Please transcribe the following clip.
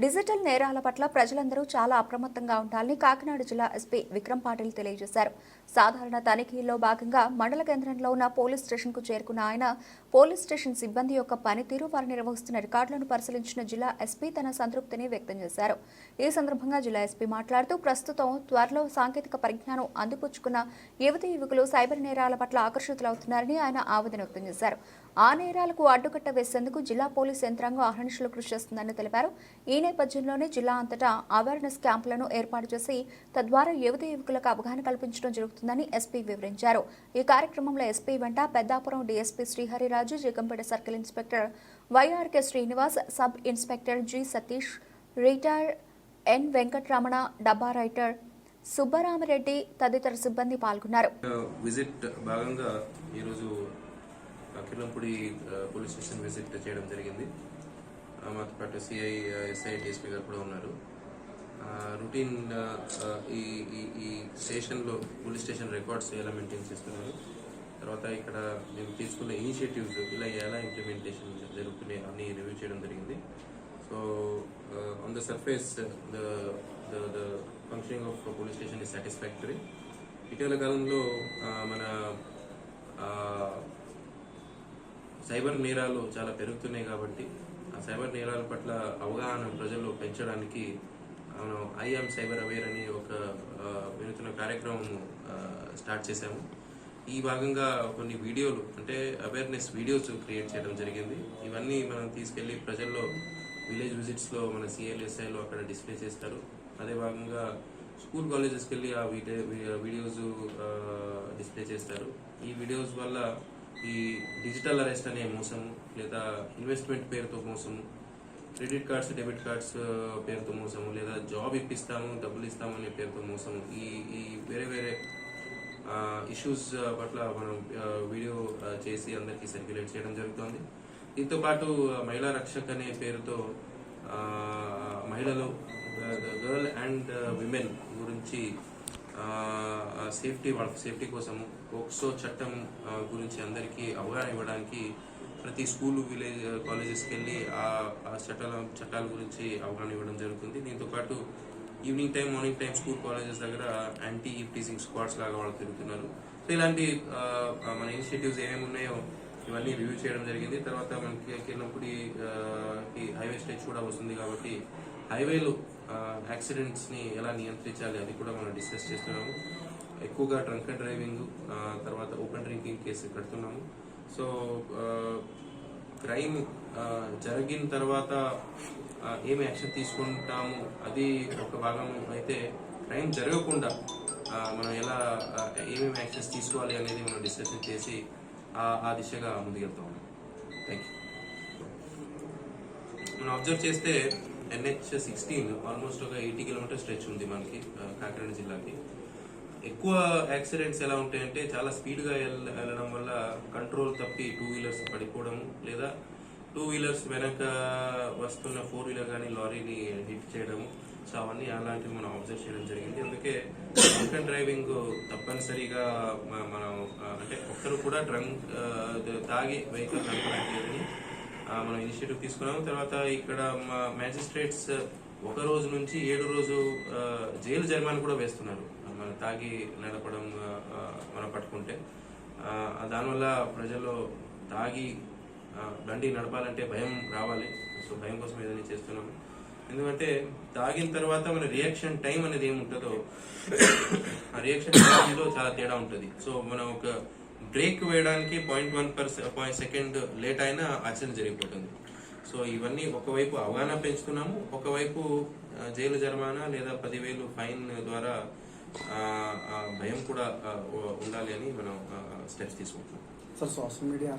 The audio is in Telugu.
డిజిటల్ నేరాల పట్ల ప్రజలందరూ చాలా అప్రమత్తంగా ఉండాలని కాకినాడ జిల్లా ఎస్పీ విక్రమ్ పాటిల్ తెలియజేశారు. సాధారణ తనిఖీల్లో భాగంగా మండల కేంద్రంలో ఉన్న పోలీస్ స్టేషన్కు చేరుకున్న ఆయన పోలీస్ స్టేషన్ సిబ్బంది యొక్క పనితీరు, వారు నిర్వహిస్తున్న రికార్డులను పరిశీలించిన జిల్లా ఎస్పీ తన సంతృప్తిని వ్యక్తం చేశారు. ఈ సందర్భంగా జిల్లా ఎస్పీ మాట్లాడుతూ ప్రస్తుతం త్వరలో సాంకేతిక పరిజ్ఞానం అందిపుచ్చుకున్న యువకులు సైబర్ నేరాల పట్ల ఆకర్షితులవుతున్నారని ఆయన ఆవేదన వ్యక్తం చేశారు. ఆ నేరాలకు అడ్డుకట్ట వేసేందుకు జిల్లా పోలీస్ యంత్రాంగం అహర్నిశలు కృషి చేస్తుందని తెలిపారు. ఈ నేపథ్యంలోనే జిల్లా అంతటా అవేర్నెస్ క్యాంపులను ఏర్పాటు చేసి తద్వారా యువకులకు అవగాహన కల్పించడం జరుగుతుందని ఎస్పీ వివరించారు. ఈ కార్యక్రమంలో ఎస్పీ వెంట Peddapuram DSP Srihariraju, Jagampeta circle inspector YRK Srinivas, sub inspector G Satish, retire N Venkataramana, డబ్బా రైటర్ సుబ్బరామరెడ్డి తదితర సిబ్బంది పాల్గొన్నారు. విజిట్ భాగంగా ఈరోజు కిర్లంపూడి పోలీస్ స్టేషన్ విజిట్ చేయడం జరిగింది. మాతో పాటు సిఐ, ఎస్ఐ, డిఎస్పీ గారు కూడా ఉన్నారు. రొటీన్ ఈ స్టేషన్లో పోలీస్ స్టేషన్ రికార్డ్స్ ఎలా మెయింటైన్ చేస్తున్నారు, తర్వాత ఇక్కడ మేము తీసుకున్న ఇనిషియేటివ్స్ ఇలా ఎలా ఇంప్లిమెంటేషన్ జరుగుతున్నాయి అన్ని రివ్యూ చేయడం జరిగింది. So on the surface the functioning of police station is satisfactory. ఇటీవల కాలంలో మన సైబర్ నేరాలు చాలా పెరుగుతున్నాయి కాబట్టి ఆ సైబర్ నేరాల పట్ల అవగాహన ప్రజల్లో పెంచడానికి మనం ఐఎమ్ సైబర్ అవేర్ అని ఒక వినూత్న కార్యక్రమం స్టార్ట్ చేశాము. ఈ భాగంగా కొన్ని వీడియోలు అంటే అవేర్నెస్ వీడియోస్ క్రియేట్ చేయడం జరిగింది. ఇవన్నీ మనం తీసుకెళ్లి ప్రజల్లో విలేజ్ విజిట్స్లో మన సిఎల్ఎస్ఐలో అక్కడ డిస్ప్లే చేస్తారు. అదే భాగంగా స్కూల్ కాలేజెస్కి వెళ్ళి ఆ వీడియోస్ డిస్ప్లే చేస్తారు. ఈ వీడియోస్ వల్ల ఈ డిజిటల్ అరెస్ట్ అనే మోసము, లేదా ఇన్వెస్ట్మెంట్ పేరుతో మోసము, క్రెడిట్ కార్డ్స్, డెబిట్ కార్డ్స్ పేరుతో మోసము, లేదా జాబ్ ఇప్పిస్తాము, డబ్బులు ఇస్తాము అనే పేరుతో మోసము, ఈ వేరే వేరే ఇష్యూస్ పట్ల మనం వీడియో చేసి అందరికీ సర్క్యులేట్ చేయడం జరుగుతుంది. దీంతో పాటు మహిళా రక్షక్ అనే పేరుతో మహిళలు, గర్ల్ అండ్ విమెన్ గురించి వాళ్ళ సేఫ్టీ కోసము పోక్సో చట్టం గురించి అందరికీ అవగాహన ఇవ్వడానికి ప్రతి స్కూల్, విలేజ్, కాలేజెస్కి వెళ్ళి ఆ చట్టాల గురించి అవగాహన ఇవ్వడం జరుగుతుంది. దీంతో పాటు evening time, morning time school colleges దగ్గర యాంటీ టీజింగ్ స్క్వాడ్స్ లాగా వాళ్ళు తిరుగుతున్నారు. సో ఇలాంటి మన ఇనిషియేటివ్స్ ఏమేమి ఉన్నాయో ఇవన్నీ రివ్యూ చేయడం జరిగింది. తర్వాత మనకి కిర్లంపూడి హైవే స్టేజ్ కూడా వస్తుంది కాబట్టి హైవేలో యాక్సిడెంట్స్ని ఎలా నియంత్రించాలి అది కూడా మనం డిస్కస్ చేస్తున్నాము. ఎక్కువగా డ్రంక్ అండ్ డ్రైవింగ్, తర్వాత ఓపెన్ డ్రింకింగ్ కేసు కడుతున్నాము. సో క్రైమ్ జరిగిన తర్వాత ఏమి యాక్షన్ తీసుకుంటాము అది ఒక భాగం అయితే, క్రైమ్ జరగకుండా మనం ఎలా ఏమేమి యాక్షన్స్ తీసుకోవాలి అనేది మనం డిస్కషన్ చేసి ఆ దిశగా ముందుకెళ్తాము. Thank you. మనం అబ్జర్వ్ చేస్తే NH-16 ఆల్మోస్ట్ ఒక 80 కిలోమీటర్ స్ట్రెచ్ ఉంది మనకి కాకినాడ జిల్లాకి. ఎక్కువ యాక్సిడెంట్స్ ఎలా ఉంటాయంటే చాలా స్పీడ్గా వెళ్ళడం వల్ల కంట్రోల్ తప్పి 2 వీలర్స్ పడిపోవడం, లేదా 2 వీలర్స్ వెనక వస్తున్న 4 వీలర్ కానీ లారీని హిట్ చేయడము. సో అవన్నీ అలాంటివి మనం అబ్జర్వ్ చేయడం జరిగింది. అందుకే డ్రంక్ అండ్ డ్రైవింగ్ తప్పనిసరిగా మనం అంటే ఒక్కరు కూడా తాగి వెహికల్ నడపడానికి మనం ఇనిషియేటివ్ తీసుకున్నాము. తర్వాత ఇక్కడ మ్యాజిస్ట్రేట్స్ 1 రోజు నుంచి 7 రోజు జైలు జరిమానా కూడా వేస్తున్నారు మన తాగి నడపడం మనం పట్టుకుంటే. దానివల్ల ప్రజల్లో తాగి బండి నడపాలంటే భయం రావాలి. సో భయం కోసం ఏదైనా చేస్తున్నాము. ఎందుకంటే తాగిన తర్వాత మన రియాక్షన్ టైం అనేది ఏముంటుందో ఆ రియాక్షన్ టైంలో చాలా తేడా ఉంటుంది. సో మనం ఒక బ్రేక్ వేయడానికి 0.1 సెకండ్ లేట్ అయినా యాక్సిడెంట్ జరిగిపోతుంది. సో ఇవన్నీ ఒకవైపు అవగాహన పెంచుతున్నాము, ఒకవైపు జైలు జరిమానా లేదా 10,000 ఫైన్ ద్వారా భయం కూడా ఉండాలి అని మనం స్టెప్స్ తీసుకుంటున్నాం. Social media